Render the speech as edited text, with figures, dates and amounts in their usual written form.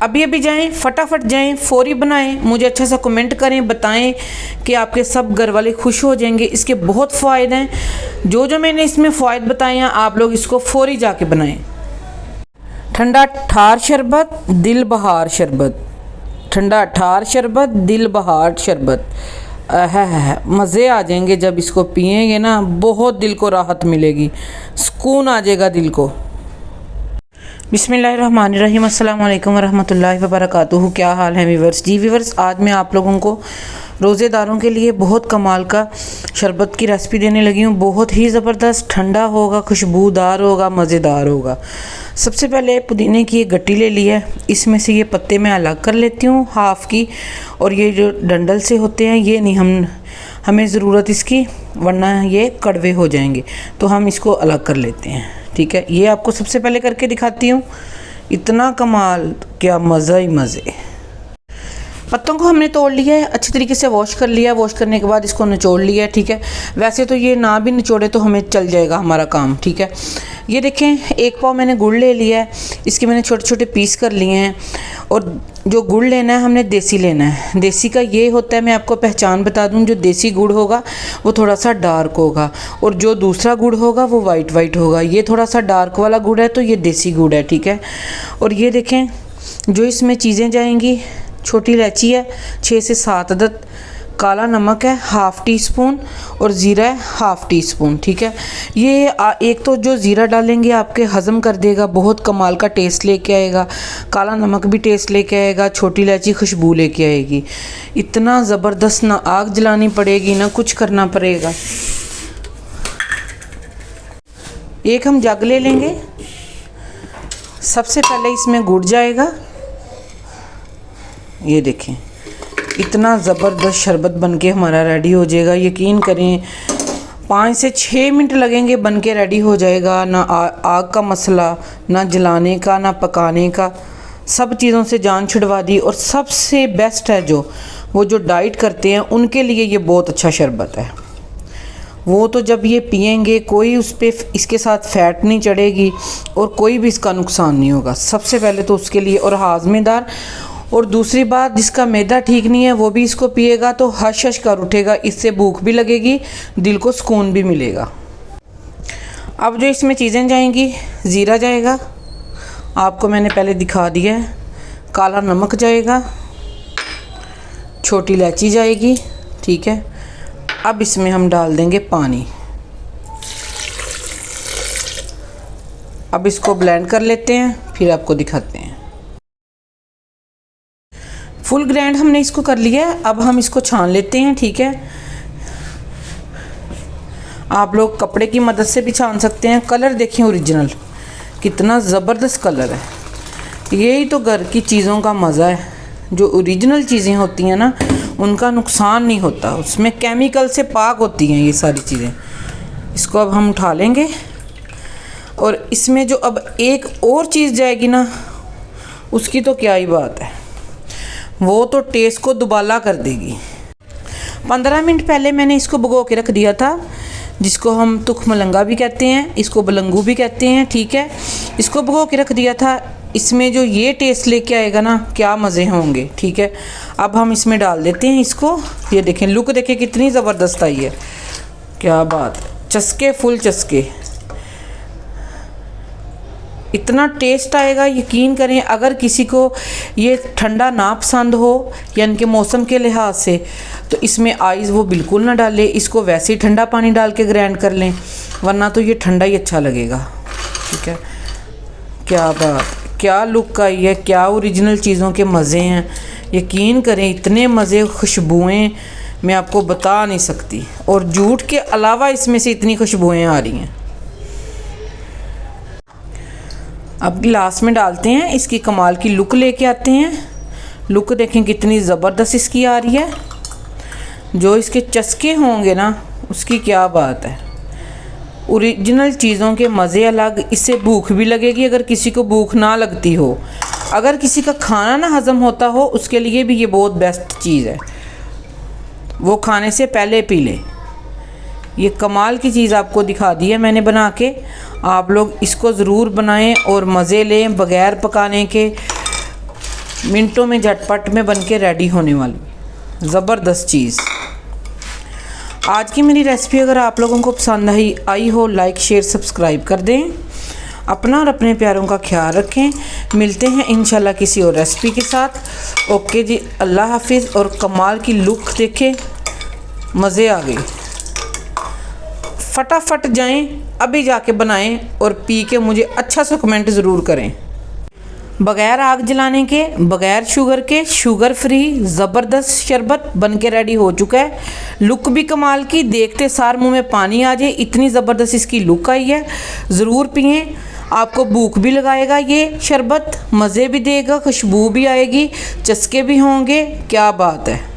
अभी अभी जाएं, फटाफट जाएं, फौरी बनाएं, मुझे अच्छा सा कमेंट करें, बताएं कि आपके सब घर वाले खुश हो जाएंगे। इसके बहुत फ़ायदे हैं, जो जो मैंने इसमें फ़ायदे बताए हैं आप लोग इसको फौरी जाके बनाएं। ठंडा ठार शरबत, दिल बहार शरबत, ठंडा ठार शरबत, दिल बहार शरबत, मज़े आ जाएंगे जब इसको पिएंगे ना, बहुत दिल को राहत मिलेगी, सुकून आ जाएगा दिल को। बिस्मिल्लाहिर्रहमानिर्रहीम, अस्सलाम वालेकुम वरहमतुल्लाहि वबरकातुहू। क्या हाल है व्यूअर्स? जी व्यूअर्स, आज मैं आप लोगों को रोज़ेदारों के लिए बहुत कमाल का शरबत की रेसिपी देने लगी हूँ। बहुत ही ज़बरदस्त, ठंडा होगा, खुशबूदार होगा, मज़ेदार होगा। सबसे पहले पुदीने की एक गट्टी ले ली है, इसमें से ये पत्ते मैं अलग कर लेती हूँ हाफ़ की, और ये जो डंडल से होते हैं ये नहीं हमें ज़रूरत इसकी, वरना ये कड़वे हो जाएंगे, तो हम इसको अलग कर लेते हैं। ठीक है, ये आपको सबसे पहले करके दिखाती हूँ। इतना कमाल, क्या मज़ा ही मज़े। पत्तों को हमने तोड़ लिया है, अच्छी तरीके से वॉश कर लिया। वॉश करने के बाद इसको निचोड़ लिया है। ठीक है, वैसे तो ये ना भी निचोड़े तो हमें चल जाएगा हमारा काम। ठीक है, ये देखें, एक पाव मैंने गुड़ ले लिया है, इसके मैंने छोटे छोटे पीस कर लिए हैं। और जो गुड़ लेना है हमने देसी लेना है। देसी का ये होता है, मैं आपको पहचान बता दूं, जो देसी गुड़ होगा वो थोड़ा सा डार्क होगा, और जो दूसरा गुड़ होगा वो वाइट होगा। ये थोड़ा सा डार्क वाला गुड़ है तो ये देसी गुड़ है। ठीक है, और ये देखें जो इसमें चीज़ें जाएंगी, छोटी इलायची है 6 से 7 अदद, काला नमक है हाफ़ टी स्पून, और ज़ीरा है हाफ़ टी स्पून। ठीक है, ये एक तो जो ज़ीरा डालेंगे आपके हज़म कर देगा, बहुत कमाल का टेस्ट लेके आएगा। काला नमक भी टेस्ट लेके आएगा, छोटी इलायची खुशबू लेके आएगी। इतना ज़बरदस्त, ना आग जलानी पड़ेगी ना कुछ करना पड़ेगा। एक हम जग ले लेंगे, सबसे पहले इसमें गुड़ जाएगा। ये देखें, इतना ज़बरदस्त शरबत बनके हमारा रेडी हो जाएगा। यकीन करें 5 से 6 मिनट लगेंगे, बनके रेडी हो जाएगा। ना आग का मसला, ना जलाने का, ना पकाने का, सब चीज़ों से जान छुड़वा दी। और सबसे बेस्ट है वो जो डाइट करते हैं उनके लिए ये बहुत अच्छा शरबत है। वो तो जब ये पिएंगे कोई उस पर इसके साथ फ़ैट नहीं चढ़ेगी और कोई भी इसका नुकसान नहीं होगा। सबसे पहले तो उसके लिए, और हाजमेदार। और दूसरी बात, जिसका मैदा ठीक नहीं है वो भी इसको पिएगा तो हश हश कर उठेगा, इससे भूख भी लगेगी, दिल को सुकून भी मिलेगा। अब जो इसमें चीज़ें जाएंगी, ज़ीरा जाएगा, आपको मैंने पहले दिखा दिया है। काला नमक जाएगा, छोटी इलायची जाएगी। ठीक है, अब इसमें हम डाल देंगे पानी। अब इसको ब्लेंड कर लेते हैं, फिर आपको दिखाते हैं। फुल ग्राइंड हमने इसको कर लिया है, अब हम इसको छान लेते हैं। ठीक है, आप लोग कपड़े की मदद से भी छान सकते हैं। कलर देखिए ओरिजिनल, कितना ज़बरदस्त कलर है। यही तो घर की चीज़ों का मज़ा है, जो ओरिजिनल चीज़ें होती हैं ना उनका नुकसान नहीं होता, उसमें केमिकल से पाक होती हैं ये सारी चीज़ें। इसको अब हम उठा लेंगे, और इसमें जो अब एक और चीज़ जाएगी ना, उसकी तो क्या ही बात है, वो तो टेस्ट को दुबाला कर देगी। 15 मिनट पहले मैंने इसको भिगो के रख दिया था, जिसको हम तुख मलंगा भी कहते हैं, इसको बलंगू भी कहते हैं। ठीक है, इसको भिगो के रख दिया था। इसमें जो ये टेस्ट लेके आएगा ना, क्या मज़े होंगे। ठीक है, अब हम इसमें डाल देते हैं इसको। ये देखें, लुक देखें कितनी ज़बरदस्त आई है, क्या बात, चस्के फुल चस्के, इतना टेस्ट आएगा। यकीन करें, अगर किसी को ये ठंडा ना पसंद हो यानी कि मौसम के लिहाज से, तो इसमें आइस वो बिल्कुल ना डालें, इसको वैसे ही ठंडा पानी डाल के ग्राइंड कर लें, वरना तो ये ठंडा ही अच्छा लगेगा। ठीक है, क्या बात, क्या लुक आई है, क्या ओरिजिनल चीज़ों के मज़े हैं। यकीन करें, इतने मज़े, खुशबुएँ मैं आपको बता नहीं सकती, और जूट के अलावा इसमें से इतनी खुशबुएँ आ रही हैं। अब गिलास में डालते हैं, इसकी कमाल की लुक लेके आते हैं। लुक देखें कितनी ज़बरदस्त इसकी आ रही है, जो इसके चस्के होंगे ना उसकी क्या बात है। ओरिजिनल चीज़ों के मज़े अलग, इससे भूख भी लगेगी। अगर किसी को भूख ना लगती हो, अगर किसी का खाना ना हज़म होता हो, उसके लिए भी ये बहुत बेस्ट चीज़ है, वो खाने से पहले पी ले। ये कमाल की चीज़ आपको दिखा दी है मैंने बना के। आप लोग इसको ज़रूर बनाएं और मज़े लें बग़ैर पकाने के। मिनटों में झटपट में बन के रेडी होने वाली ज़बरदस्त चीज़। आज की मेरी रेसिपी अगर आप लोगों को पसंद आई हो, लाइक शेयर सब्सक्राइब कर दें। अपना और अपने प्यारों का ख्याल रखें। मिलते हैं इंशाल्लाह किसी और रेसिपी के साथ। ओके जी, अल्लाह हाफिज़। और कमाल की लुक देखें, मज़े आ गए। फटाफट जाएं, अभी जाके बनाएं और पी के मुझे अच्छा सा कमेंट ज़रूर करें। बग़ैर आग जलाने के, बग़ैर शुगर के, शुगर फ्री ज़बरदस्त शरबत बन के रेडी हो चुका है। लुक भी कमाल की, देखते सार मुंह में पानी आ जाए, इतनी ज़बरदस्त इसकी लुक आई है। ज़रूर पिएं, आपको भूख भी लगाएगा ये शरबत, मज़े भी देगा, खुशबू भी आएगी, चस्के भी होंगे। क्या बात है।